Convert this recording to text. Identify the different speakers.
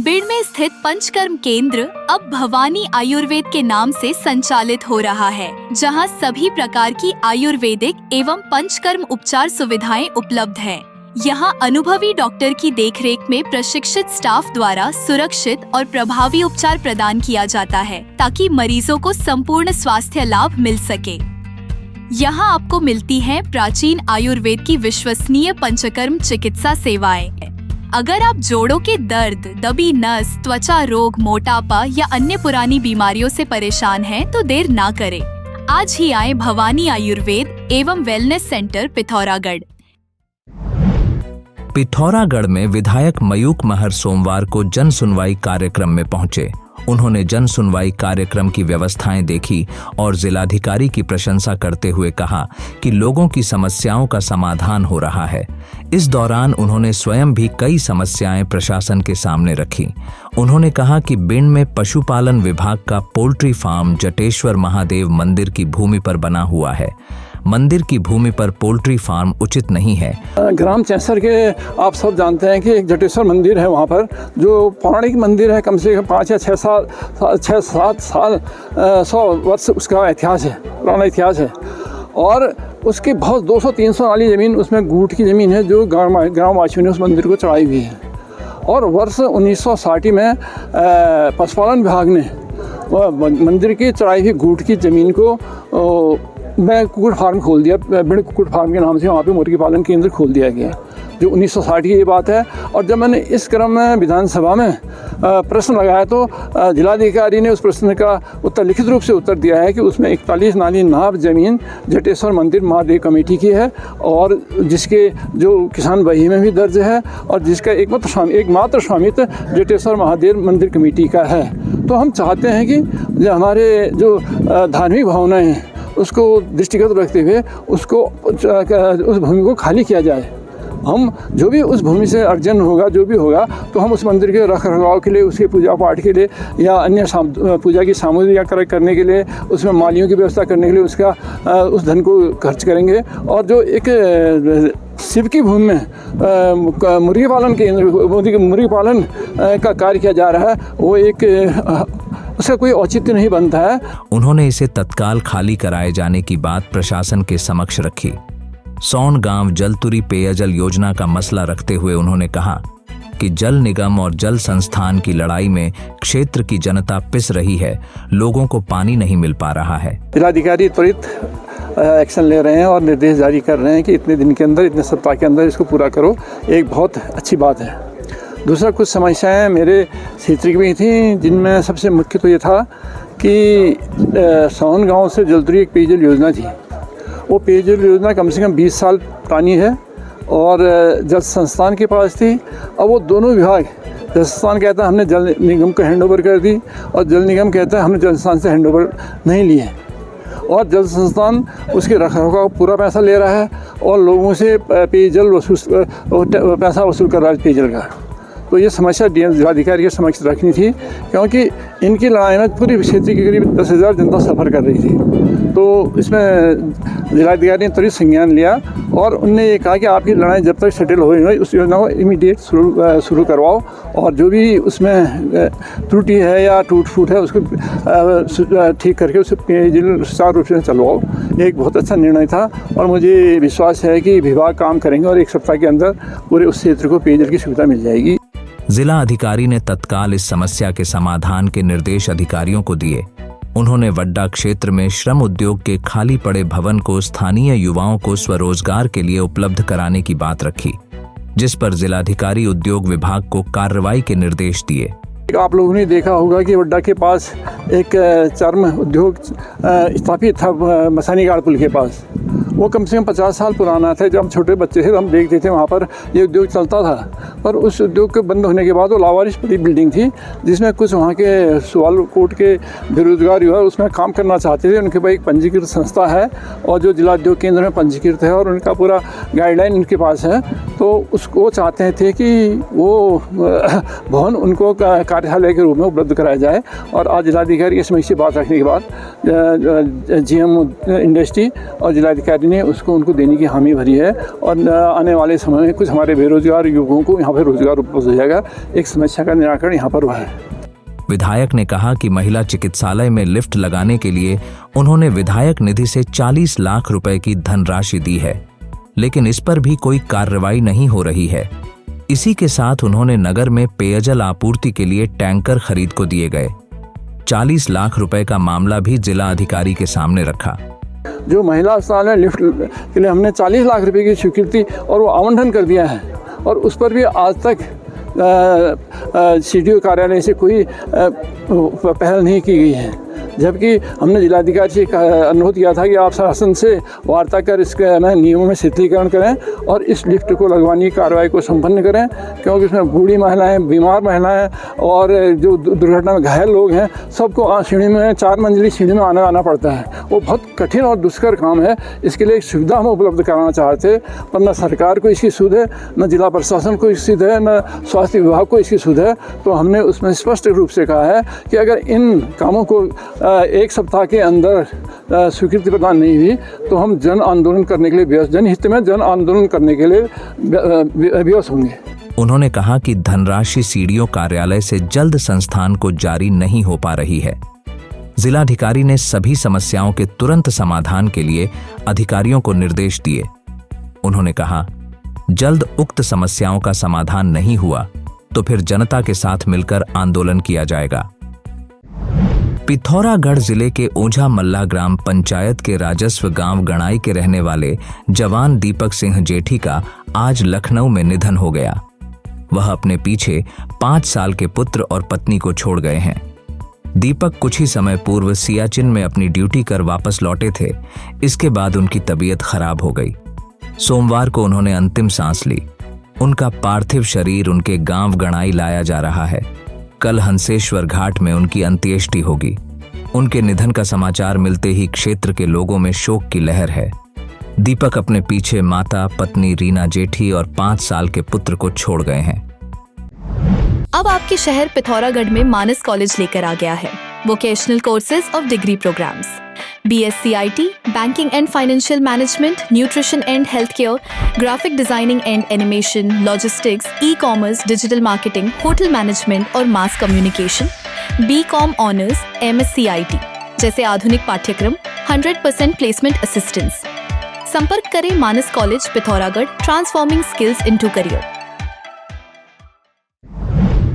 Speaker 1: बीड़ में स्थित पंचकर्म केंद्र अब भवानी आयुर्वेद के नाम से संचालित हो रहा है, जहां सभी प्रकार की आयुर्वेदिक एवं पंचकर्म उपचार सुविधाएं उपलब्ध हैं। यहां अनुभवी डॉक्टर की देखरेख में प्रशिक्षित स्टाफ द्वारा सुरक्षित और प्रभावी उपचार प्रदान किया जाता है, ताकि मरीजों को संपूर्ण स्वास्थ्य लाभ मिल सके। यहाँ आपको मिलती हैं प्राचीन आयुर्वेद की विश्वसनीय पंचकर्म चिकित्सा सेवाएं। अगर आप जोड़ों के दर्द, दबी नस, त्वचा रोग, मोटापा या अन्य पुरानी बीमारियों से परेशान हैं, तो देर ना करें। आज ही आए भवानी आयुर्वेद एवं वेलनेस सेंटर पिथौरागढ़।
Speaker 2: पिथौरागढ़ में विधायक मयूख महर सोमवार को जन सुनवाई कार्यक्रम में पहुंचे। उन्होंने जन सुनवाई कार्यक्रम की व्यवस्थाएं देखी और जिलाधिकारी की प्रशंसा करते हुए कहा कि लोगों की समस्याओं का समाधान हो रहा है। इस दौरान उन्होंने स्वयं भी कई समस्याएं प्रशासन के सामने रखी। उन्होंने कहा कि बिंड में पशुपालन विभाग का पोल्ट्री फार्म जटेश्वर महादेव मंदिर की भूमि पर बना हुआ है। मंदिर की भूमि पर पोल्ट्री फार्म उचित नहीं है।
Speaker 3: ग्राम चैसर के आप सब जानते हैं कि एक जटेश्वर मंदिर है, वहाँ पर जो पौराणिक मंदिर है, कम से कम 5 या 6-7 साल 100 वर्ष उसका इतिहास है, पुराना इतिहास है। और उसकी बहुत 200-300 वाली ज़मीन उसमें गूट की ज़मीन है, जो ग्रामवासियों ने उस मंदिर को चढ़ाई हुई है। और वर्ष 1960 में पशुपालन विभाग ने मंदिर की चढ़ाई हुई गूट की ज़मीन को मैं कुक्कुट फार्म खोल दिया, बिड़ कुक्कुट फार्म के नाम से वहाँ पे मुर्गी पालन केंद्र खोल दिया गया, जो 1960 की ये बात है। और जब मैंने इस क्रम में विधानसभा में प्रश्न लगाया तो जिलाधिकारी ने उस प्रश्न का उत्तर लिखित रूप से उत्तर दिया है कि उसमें 41 नाली नाप ज़मीन जटेश्वर मंदिर महादेव कमेटी की है, और जिसके जो किसान बही में भी दर्ज है, और जिसका एकमात्र स्वामित्व जटेश्वर महादेव मंदिर कमेटी का है। तो हम चाहते हैं कि हमारे जो धार्मिक भावनाएँ हैं उसको दृष्टिगत रखते हुए उसको उस भूमि को खाली किया जाए। हम जो भी उस भूमि से अर्जन होगा, जो भी होगा, तो हम उस मंदिर के रख रखाव के लिए, उसके पूजा पाठ के लिए या अन्य पूजा की सामग्री करने के लिए, उसमें मालियों की व्यवस्था करने के लिए उस धन को खर्च करेंगे। और जो एक शिव की भूमि में मुर्गी पालन केंद्र, मुर्गी पालन का कार्य किया जा रहा है, वो एक उसका कोई औचित्य नहीं बनता है।
Speaker 2: उन्होंने इसे तत्काल खाली कराए जाने की बात प्रशासन के समक्ष रखी। सौन गांव जलतुरी पेयजल योजना का मसला रखते हुए उन्होंने कहा कि जल निगम और जल संस्थान की लड़ाई में क्षेत्र की जनता पिस रही है, लोगों को पानी नहीं मिल पा रहा है।
Speaker 3: जिलाधिकारी त्वरित एक्शन ले रहे हैं और निर्देश जारी कर रहे हैं कि इतने दिन के अंदर, इतने सप्ताह के अंदर इसको पूरा करो। एक बहुत अच्छी बात है। दूसरा, कुछ समस्याएं मेरे क्षेत्र की भी थी, जिनमें सबसे मुख्य तो ये था कि सौन गांव से जलतुरी एक पेयजल योजना थी। वो पेयजल योजना कम से कम 20 साल पुरानी है और जल संस्थान के पास थी। अब वो दोनों विभाग, जल संस्थान कहता है हमने जल निगम को हैंडओवर कर दी, और जल निगम कहता है हमने जल संस्थान से हैंडओवर नहीं लिए। और जल संस्थान उसके रखरखाव का पूरा पैसा ले रहा है और लोगों से पेयजल पैसा वसूल कर रहा है पेयजल का। तो ये समस्या जिलाधिकारी के समक्ष रखनी थी, क्योंकि इनकी लड़ाई में पूरी क्षेत्र की करीब 10,000 जनता सफ़र कर रही थी। तो इसमें जिलाधिकारी ने त्वरित संज्ञान लिया और उनने ये कहा कि आपकी लड़ाई जब तक सेटल हो नहीं, उस योजना को इमीडिएट शुरू करवाओ, और जो भी उसमें त्रुटि है या टूट फूट है उसको ठीक करके उसे पेयजल सुचारू रूप से चलवाओ। एक बहुत अच्छा निर्णय था और मुझे विश्वास है कि विभाग काम करेंगे और 1 सप्ताह के अंदर पूरे उस क्षेत्र को पेयजल की सुविधा मिल जाएगी।
Speaker 2: जिला अधिकारी ने तत्काल इस समस्या के समाधान के निर्देश अधिकारियों को दिए। उन्होंने वड्डा क्षेत्र में श्रम उद्योग के खाली पड़े भवन को स्थानीय युवाओं को स्वरोजगार के लिए उपलब्ध कराने की बात रखी, जिस पर जिलाधिकारी उद्योग विभाग को कार्रवाई के निर्देश दिए।
Speaker 3: आप लोगों ने देखा होगा कि वड्डा के पास एक चर्म उद्योग स्थापित था, मसानी गाड़ पुल के पास। वो कम से कम 50 साल पुराना था। जब हम छोटे बच्चे थे तो हम देखते थे वहाँ पर ये उद्योग चलता था, पर उस उद्योग के बंद होने के बाद वो लावारिस पड़ी बिल्डिंग थी, जिसमें कुछ वहाँ के सुवालकोट के बेरोजगार युवा उसमें काम करना चाहते थे। उनके पास एक पंजीकृत संस्था है और जो जिला उद्योग केंद्र में पंजीकृत है, और उनका पूरा गाइडलाइन उनके पास है। तो उसको चाहते थे कि वो भवन उनको कार्यालय के रूप में उपलब्ध कराया जाए। और आज जिलाधिकारी इस समस्या से बात रखने के बाद GM इंडस्ट्री और जिलाधिकारी जिलाधिकारी ने उसको उनको देने की हामी भरी है और आने वाले समय में कुछ हमारे बेरोजगार युवकों को यहाँ पर रोजगार उपलब्ध हो जाएगा। एक समस्या का निराकरण यहाँ पर हुआ है।
Speaker 2: विधायक ने कहा कि महिला चिकित्सालय में लिफ्ट लगाने के लिए उन्होंने विधायक निधि से 40 लाख रुपए की धनराशि दी है, लेकिन इस पर भी कोई कार्रवाई नहीं हो रही है। इसी के साथ उन्होंने नगर में पेयजल आपूर्ति के लिए टैंकर खरीद को दिए गए। 40 लाख रुपए का मामला भी जिला अधिकारी के सामने रखा।
Speaker 3: जो महिला अस्पताल में लिफ्ट के लिए हमने 40 लाख रुपए की स्वीकृति और वो आवंटन कर दिया है और उस पर भी आज तक CDO कार्यालय से कोई पहल नहीं की गई है, जबकि हमने जिलाधिकारी से अनुरोध किया था कि आप शासन से वार्ता कर इसके नियमों में शिथिलीकरण करें और इस लिफ्ट को लगवाने की कार्रवाई को संपन्न करें, क्योंकि इसमें बूढ़ी महिलाएं, बीमार महिलाएं और जो दुर्घटना में घायल लोग हैं सबको सीढ़ी में 4 मंजिली सीढ़ी में आना पड़ता है। वो बहुत कठिन और दुष्कर काम है। इसके लिए एक सुविधा हम उपलब्ध कराना चाहते, पर न सरकार को इसकी सुध है, न जिला प्रशासन को इसकी सुध है, न स्वास्थ्य विभाग को इसकी सुध है। तो हमने उसमें स्पष्ट रूप से कहा है कि अगर इन कामों को 1 सप्ताह के अंदर स्वीकृति प्रदान नहीं हुई तो हम जन आंदोलन करने के लिए जनहित में जन आंदोलन करने के लिए विवश होंगे।
Speaker 2: उन्होंने कहा कि धनराशि CDO कार्यालय से जल्द संस्थान को जारी नहीं हो पा रही है। जिलाधिकारी ने सभी समस्याओं के तुरंत समाधान के लिए अधिकारियों को निर्देश दिए। उन्होंने कहा, जल्द उक्त समस्याओं का समाधान नहीं हुआ तो फिर जनता के साथ मिलकर आंदोलन किया जाएगा। पिथौरागढ़ जिले के ओझा मल्ला ग्राम पंचायत के राजस्व गांव गणाई के रहने वाले जवान दीपक सिंह जेठी का आज लखनऊ में निधन हो गया। वह अपने पीछे 5 साल के पुत्र और पत्नी को छोड़ गए हैं। दीपक कुछ ही समय पूर्व सियाचिन में अपनी ड्यूटी कर वापस लौटे थे। इसके बाद उनकी तबीयत खराब हो गई। सोमवार को उन्होंने अंतिम सांस ली। उनका पार्थिव शरीर उनके गांव गणाई लाया जा रहा है। कल हंसेश्वर घाट में उनकी अंत्येष्टि होगी। उनके निधन का समाचार मिलते ही क्षेत्र के लोगों में शोक की लहर है। दीपक अपने पीछे माता, पत्नी रीना जेठी और 5 साल के पुत्र को छोड़ गए हैं।
Speaker 1: अब आपके शहर पिथौरागढ़ में मानस कॉलेज लेकर आ गया है वोकेशनल कोर्सेज और degree programmes, BSc IT, Banking and Financial Management, Nutrition and Healthcare, Graphic Designing and Animation, Logistics, E-commerce, Digital Marketing, Hotel Management और Mass Communication, BCom Honors, MSc IT जैसे आधुनिक पाठ्यक्रम, 100% प्लेसमेंट असिस्टेंस। संपर्क करें Manas College Pithoragarh, transforming skills into career.